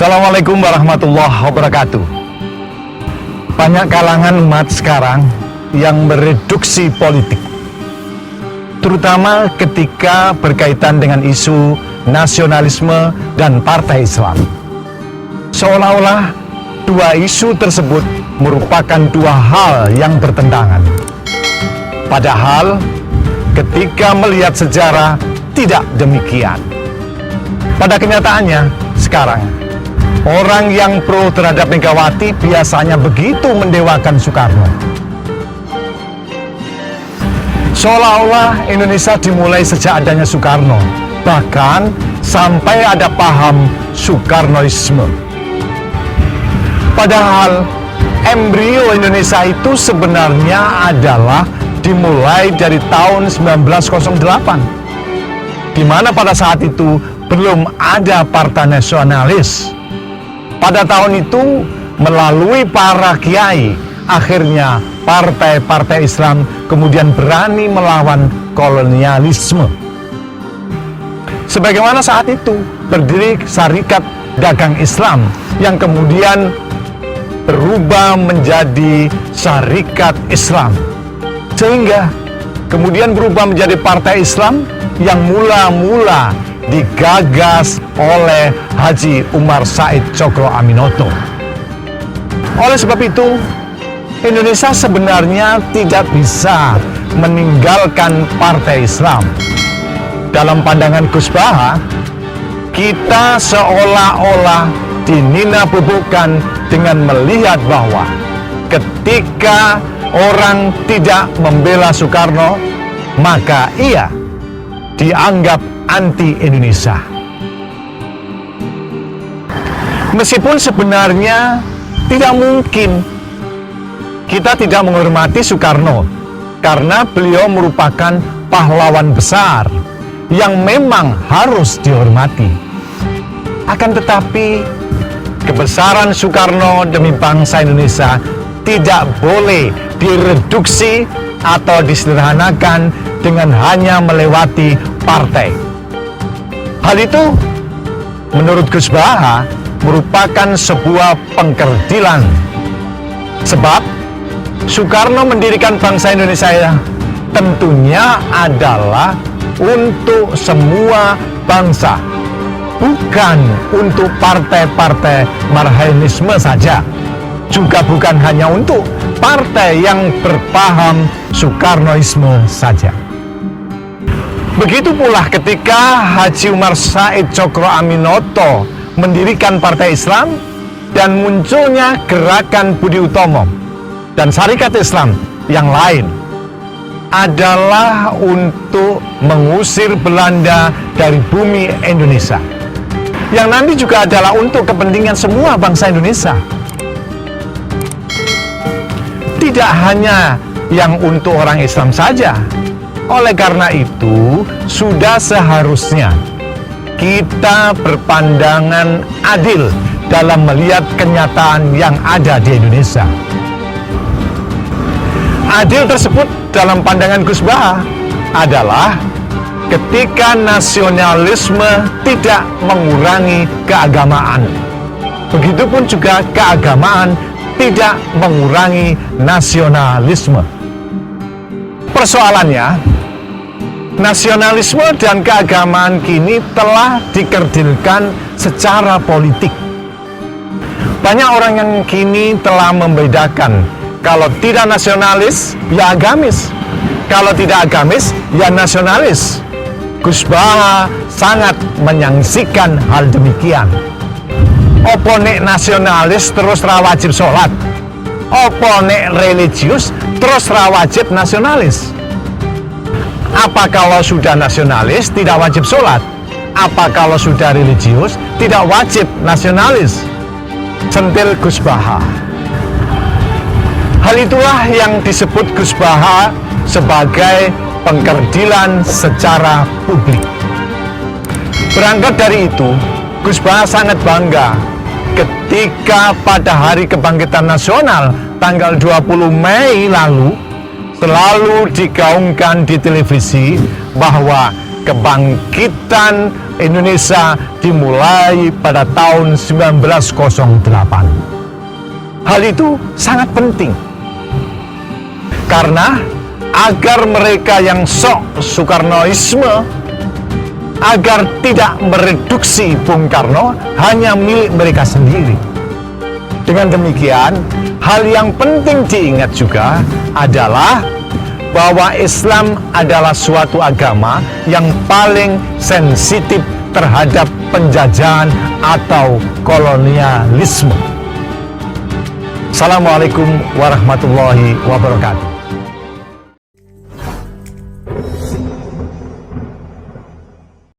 Assalamualaikum warahmatullahi wabarakatuh. Banyak kalangan umat sekarang yang mereduksi politik, terutama ketika berkaitan dengan isu nasionalisme dan partai Islam. Seolah-olah dua isu tersebut merupakan dua hal yang bertentangan. Padahal ketika melihat sejarah tidak demikian. Pada kenyataannya sekarang, orang yang pro terhadap Megawati biasanya begitu mendewakan Soekarno. Seolah-olah Indonesia dimulai sejak adanya Soekarno, bahkan sampai ada paham Soekarnoisme. Padahal embrio Indonesia itu sebenarnya adalah dimulai dari tahun 1908, di mana pada saat itu belum ada partai nasionalis. Pada tahun itu, melalui para kiai, akhirnya partai-partai Islam kemudian berani melawan kolonialisme. Sebagaimana saat itu berdiri Syarikat Dagang Islam yang kemudian berubah menjadi Syarikat Islam, sehingga kemudian berubah menjadi Partai Islam yang mula-mula digagas oleh Haji Umar Said Tjokro Aminoto. Oleh sebab itu, Indonesia sebenarnya tidak bisa meninggalkan Partai Islam. Dalam pandangan Gus Baha, kita seolah-olah dinina-bubukkan dengan melihat bahwa ketika orang tidak membela Soekarno, maka ia dianggap anti-Indonesia. Meskipun sebenarnya tidak mungkin kita tidak menghormati Soekarno, karena beliau merupakan pahlawan besar yang memang harus dihormati. Akan tetapi, kebesaran Soekarno demi bangsa Indonesia tidak boleh direduksi atau disederhanakan dengan hanya melewati partai. Hal itu, menurut Gus Baha, merupakan sebuah pengkerdilan. Sebab, Soekarno mendirikan bangsa Indonesia tentunya adalah untuk semua bangsa, bukan untuk partai-partai marhaenisme saja, juga bukan hanya untuk partai yang berpaham Soekarnoisme saja. Begitu pula ketika Haji Umar Said Tjokro Aminoto mendirikan Partai Islam dan munculnya Gerakan Budi Utomo dan Syarikat Islam yang lain adalah untuk mengusir Belanda dari bumi Indonesia, yang nanti juga adalah untuk kepentingan semua bangsa Indonesia. Tidak hanya yang untuk orang Islam saja. Oleh karena itu, sudah seharusnya kita berpandangan adil dalam melihat kenyataan yang ada di Indonesia. Adil tersebut dalam pandangan Gus Baha adalah ketika nasionalisme tidak mengurangi keagamaan. Begitupun juga keagamaan tidak mengurangi nasionalisme. Persoalannya, nasionalisme dan keagamaan kini telah dikerdilkan secara politik. Banyak orang yang kini telah membedakan, kalau tidak nasionalis, ya agamis. Kalau tidak agamis, ya nasionalis. Gus Baha sangat menyaksikan hal demikian. Opo nek nasionalis terus ra wajib sholat? Opo nek religius terus ra wajib nasionalis? Apa kalau sudah nasionalis tidak wajib sholat? Apa kalau sudah religius tidak wajib nasionalis? Sentil Gus Baha. Hal itulah yang disebut Gus Baha sebagai pengkerdilan secara publik. Berangkat dari itu, Gus Baha sangat bangga ketika pada Hari Kebangkitan Nasional tanggal 20 Mei lalu selalu digaungkan di televisi bahwa kebangkitan Indonesia dimulai pada tahun 1908. Hal itu sangat penting karena agar mereka yang sok Soekarnoisme agar tidak mereduksi Bung Karno hanya milik mereka sendiri. Dengan demikian, hal yang penting diingat juga adalah bahwa Islam adalah suatu agama yang paling sensitif terhadap penjajahan atau kolonialisme. Assalamualaikum warahmatullahi wabarakatuh.